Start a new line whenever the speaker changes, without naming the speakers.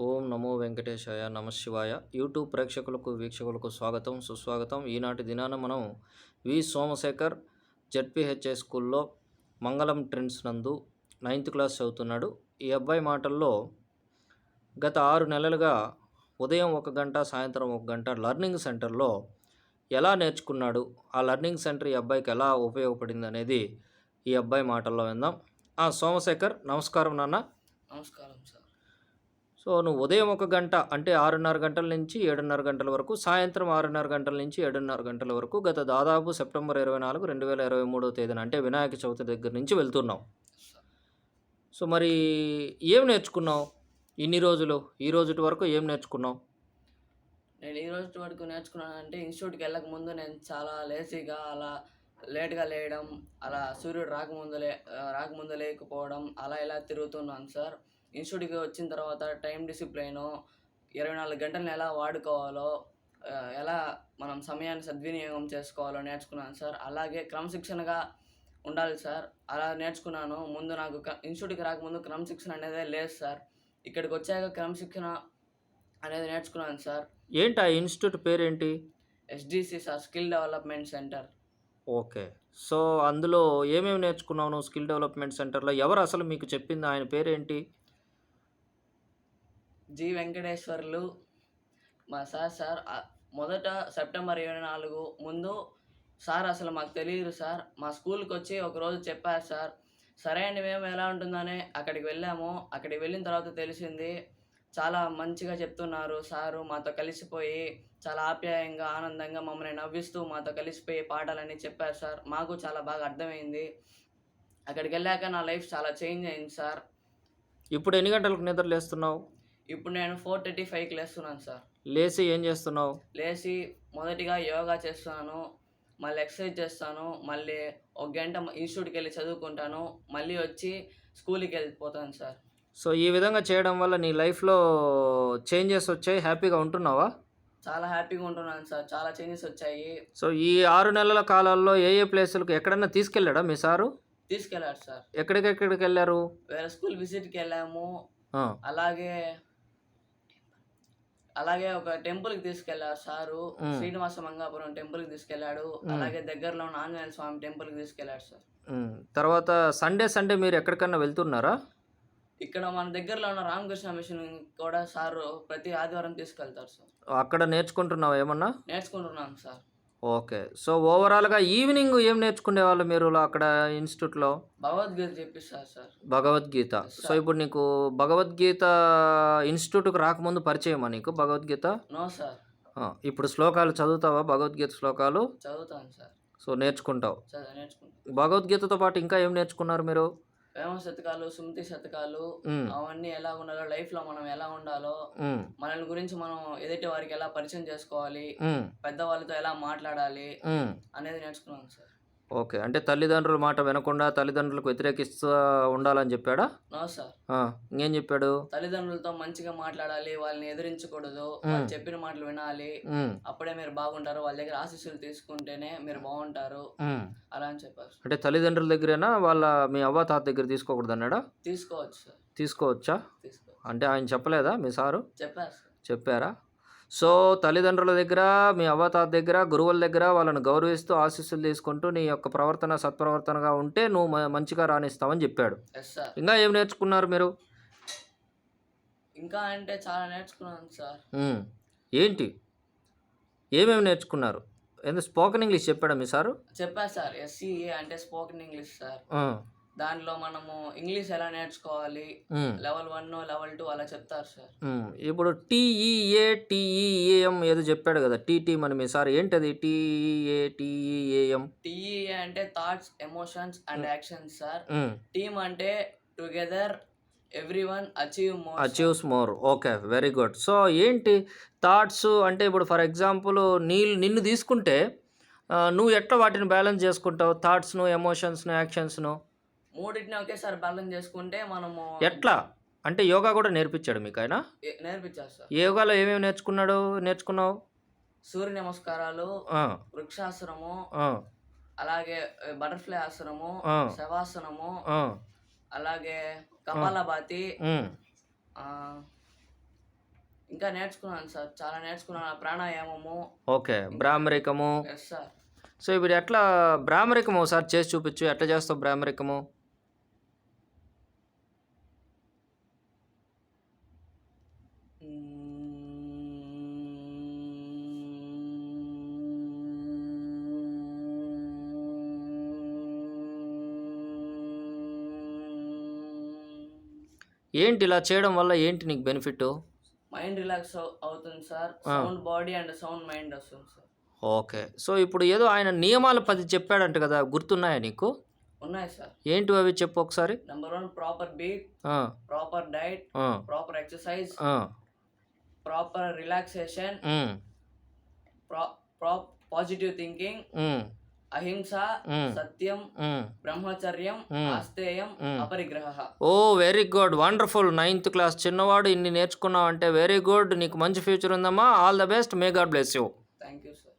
ఓం నమో వెంకటేశాయ శివాయ యూట్యూబ్ ప్రేక్షకులకు వీక్షకులకు స్వాగతం సుస్వాగతం. ఈనాటి దినాన మనం వి సోమశేఖర్ జెడ్పిహెచ్ఎస్ స్కూల్లో మంగళం ట్రెండ్స్ నందు 9th క్లాస్ చదువుతున్నాడు. ఈ అబ్బాయి మాటల్లో గత 6 నెలలుగా ఉదయం 1 గంట సాయంత్రం 1 గంట లర్నింగ్ సెంటర్లో ఎలా నేర్చుకున్నాడు, ఆ లర్నింగ్ సెంటర్ ఈ అబ్బాయికి ఎలా ఉపయోగపడింది అనేది ఈ అబ్బాయి మాటల్లో విందాం. సోమశేఖర్, నమస్కారం నాన్న.
నమస్కారం సార్.
సో నువ్వు ఉదయం 1 గంట అంటే 6:30 గంటల నుంచి 7:30 గంటల వరకు, సాయంత్రం 6:30 గంటల నుంచి 7:30 గంటల వరకు గత దాదాపు సెప్టెంబర్ 24, 2023వ తేదీన అంటే వినాయక చవితి దగ్గర నుంచి వెళ్తున్నావు. సో మరి ఏం నేర్చుకున్నావు ఇన్ని రోజులు? ఈ రోజుటి వరకు ఏం నేర్చుకున్నావు?
నేను ఈ రోజు వరకు నేర్చుకున్నానంటే ఇన్స్టిట్యూట్కి వెళ్ళక ముందు నేను చాలా లేజీగా అలా లేట్గా లేయడం, అలా సూర్యుడు రాకముందు లేకపోవడం, అలా ఇలా తిరుగుతున్నాను సార్. ఇన్స్టిట్యూట్కి వచ్చిన తర్వాత టైం డిసిప్లైను, 24 గంటలను ఎలా వాడుకోవాలో, ఎలా మనం సమయాన్ని సద్వినియోగం చేసుకోవాలో నేర్చుకున్నాను సార్. అలాగే క్రమశిక్షణగా ఉండాలి సార్, అలా నేర్చుకున్నాను. ముందు నాకు ఇన్స్టిట్యూట్కి రాకముందు క్రమశిక్షణ అనేదే లేదు సార్. ఇక్కడికి వచ్చాక క్రమశిక్షణ అనేది నేర్చుకున్నాను సార్.
ఏంటి ఆ ఇన్స్టిట్యూట్ పేరేంటి?
SDC sir, skill development centre.
Okay. So అందులో ఏమేమి నేర్చుకున్నావు నువ్వు స్కిల్ డెవలప్మెంట్ సెంటర్లో? ఎవరు అసలు మీకు చెప్పింది? ఆయన పేరేంటి?
జి వెంకటేశ్వర్లు మా సార్. మొదట సెప్టెంబర్ 24 ముందు సార్ అసలు మాకు తెలియదు సార్. మా స్కూల్కి వచ్చి ఒకరోజు చెప్పారు సార్. సరే అండి, మేము ఎలా ఉంటుందని అక్కడికి వెళ్ళాము. అక్కడికి వెళ్ళిన తర్వాత తెలిసింది, చాలా మంచిగా చెప్తున్నారు సారు. మాతో కలిసిపోయి చాలా ఆప్యాయంగా ఆనందంగా మమ్మల్ని నవ్విస్తూ మాతో కలిసిపోయి పాఠాలన్నీ చెప్పారు సార్. మాకు చాలా బాగా అర్థమైంది. అక్కడికి వెళ్ళాక నా లైఫ్ చాలా చేంజ్ అయింది సార్.
ఇప్పుడు ఎన్ని గంటలకు నిద్ర లేస్తున్నావు?
ఇప్పుడు నేను 4:35కి లేస్తున్నాను సార్.
లేచి ఏం చేస్తున్నావు?
లేచి మొదటిగా యోగా చేస్తున్నాను, మళ్ళీ ఎక్సర్సైజ్ చేస్తాను, మళ్ళీ 1 గంట ఇన్స్టిట్యూట్కి వెళ్ళి చదువుకుంటాను, మళ్ళీ వచ్చి స్కూల్కి వెళ్ళిపోతాను సార్.
సో ఈ విధంగా చేయడం వల్ల నీ లైఫ్లో చేంజెస్ వచ్చాయి, హ్యాపీగా ఉంటున్నావా?
చాలా హ్యాపీగా ఉంటున్నాను సార్. చాలా చేంజెస్ వచ్చాయి.
సో ఈ 6 నెలల కాలాల్లో ఏ ఏ ప్లేసులకు ఎక్కడన్నా తీసుకెళ్ళాడా మీ సారు?
తీసుకెళ్ళారు సార్.
ఎక్కడికెక్కడికి వెళ్ళారు?
వేరే స్కూల్ విజిట్కి వెళ్ళాము.
ఆ,
అలాగే ఒక టెంపుల్కి తీసుకెళ్లారు సారు.
ఉమ్,
శ్రీనివాస మంగాపురం టెంపుల్కి తీసుకెళ్లాడు. అలాగే దగ్గరలో ఉన్న ఆంజనేయ స్వామి టెంపుల్కి తీసుకెళ్లాడు సార్.
తర్వాత సండే మీరు ఎక్కడికన్నా వెళ్తున్నారా?
ఇక్కడ మన దగ్గరలో ఉన్న రామకృష్ణ మిషన్ కూడా సారు ప్రతి ఆదివారం తీసుకెళ్తారు సార్.
అక్కడ నేర్చుకుంటున్నావా ఏమన్నా?
నేర్చుకుంటున్నాను సార్.
ఓకే. సో ఓవరాల్గా ఈవినింగ్ ఏం నేర్చుకునేవాళ్ళు మీరు అక్కడ ఇన్స్టిట్యూట్లో?
భగవద్గీత చెప్పిస్తారు సార్.
భగవద్గీత. సో ఇప్పుడు నీకు భగవద్గీత ఇన్స్టిట్యూట్కి రాకముందు పరిచయమా నీకు భగవద్గీత?
No sir.
ఇప్పుడు శ్లోకాలు చదువుతావా? భగవద్గీత శ్లోకాలు
చదువుతాను సార్.
సో నేర్చుకుంటావు.
నేర్చుకుంటాను.
భగవద్గీతతో పాటు ఇంకా ఏం నేర్చుకున్నారు మీరు?
ప్రేమ శతకాలు, సుమతి శతకాలు,
ఉమ్,
అవన్నీ ఎలా ఉండాలో, లైఫ్లో మనం ఎలా ఉండాలో,
ఉమ్,
మనల్ని గురించి మనం ఎదుటి వారికి ఎలా పరిచయం చేసుకోవాలి,
ఉమ్,
పెద్దవాళ్ళతో ఎలా మాట్లాడాలి
ఉమ్.
అనేది నేర్చుకున్నాను సార్.
ఓకే. అంటే తల్లిదండ్రుల మాట వినకుండా తల్లిదండ్రులకు వ్యతిరేకిస్తూ ఉండాలని చెప్పాడా?
No sir.
ఇంకేం చెప్పాడు?
తల్లిదండ్రులతో మంచిగా మాట్లాడాలి, వాళ్ళని ఎదిరించకూడదు, వాళ్ళు చెప్పిన మాటలు వినాలి,
ఉమ్,
అప్పుడే మీరు బాగుంటారు, వాళ్ళ దగ్గర ఆశీస్సులు తీసుకుంటేనే మీరు బాగుంటారు,
ఉమ్.
అలా అని చెప్పారు.
అంటే తల్లిదండ్రుల దగ్గరేనా మీ అవ్వ తాత దగ్గర తీసుకోకూడదు అన్నాడా?
తీసుకోవచ్చు సార్.
తీసుకోవచ్చా?
తీసుకోవచ్చు.
అంటే ఆయన చెప్పలేదా మీ సారు?
చెప్పారు సార్.
చెప్పారా? సో తల్లిదండ్రుల దగ్గర, మీ అవ్వాతాత దగ్గర, గురువుల దగ్గర వాళ్ళని గౌరవిస్తూ ఆశీస్సులు తీసుకుంటూ నీ యొక్క ప్రవర్తన సత్ప్రవర్తనగా ఉంటే నువ్వు మంచిగా రాణిస్తావని చెప్పాడు.
Yes sir.
ఇంకా ఏం నేర్చుకున్నారు మీరు?
ఇంకా అంటే చాలా నేర్చుకున్నాను సార్.
ఏంటి? ఏమేమి నేర్చుకున్నారు? ఎందుకు స్పోకెన్ ఇంగ్లీష్ చెప్పాడా మీ సారు?
చెప్పారు సార్. ఎస్సీఏ అంటే స్పోకెన్ ఇంగ్లీష్ సార్. దాంట్లో మనము ఇంగ్లీష్ ఎలా నేర్చుకోవాలి, లెవెల్ 1, లెవెల్ 2 అలా చెప్తారు సార్.
ఇప్పుడు టీఈఏఎం ఏదో చెప్పాడు కదా, టీటీ మన మీ సార్. ఏంటది టీఈఏఎం?
టీఈఏ అంటే thoughts, emotions and actions sir. Team అంటే together everyone
achieves more. Okay, very good. So ఏంటి థాట్స్ అంటే? ఇప్పుడు ఫర్ ఎగ్జాంపుల్ నిన్ను తీసుకుంటే నువ్వు ఎట్లా వాటిని బ్యాలెన్స్ చేసుకుంటావు? థాట్స్ను, ఎమోషన్స్ను, యాక్షన్స్ను
మూడింటిని ఒకేసారి బ్యాలెన్స్ చేసుకుంటే మనము
ఎట్లా అంటే? యోగా కూడా నేర్పించాడు మీకు ఆయన?
నేర్పించారు సార్.
యోగాలో ఏమేమి నేర్చుకున్నావు?
సూర్య నమస్కారాలు, వృక్షాసనము, అలాగే బటర్ఫ్లై ఆసనము, శవాసనము, అలాగే కపాలభాతి, ఇంకా నేర్చుకున్నాను సార్. చాలా నేర్చుకున్నాను. ప్రాణాయామము.
ఓకే. బ్రాహ్మరికము.
Yes sir.
సో, ఇప్పుడు ఎట్లా బ్రాహ్మరికం ఒకసారి చేసి చూపించు. ఎట్లా చేస్తావు బ్రాహ్మరికము? ఏంటి ఇలా చేయడం వల్ల ఏంటి నీకు బెనిఫిట్?
మైండ్ రిలాక్స్ అవుతుంది సార్.
ఆ.
Sound body and sound mind వస్తుంది సార్.
ఓకే. సో, ఇప్పుడు ఏదో ఆయన నియమాలు 10 చెప్పాడంట కదా! గుర్తున్నాయా నీకు?
ఉన్నాయి సార్.
ఏంటివి అవి చెప్పు ఒకసారి?
Number 1 proper beat,
ah!
Proper diet,
ah!
Proper exercise,
ah!
Proper relaxation,
hmm.
Positive thinking,
hmm.
అహింస,
హ్మ్.
సత్యం,
హ్మ్.
బ్రహ్మచర్యం,
హ్మ్.
ఆస్తేయం,
హ్మ్.
అపరిగ్రహ.
ఓహ్! Very good. వండర్‌ఫుల్. 9థ్ క్లాస్ చిన్నవాడు ఇన్ని నేర్చుకున్నావంటే వెరీ గుడ్. నీకు మంచి ఫ్యూచర్ ఉందమ్మా. All the best. May God bless you.
Thank you sir.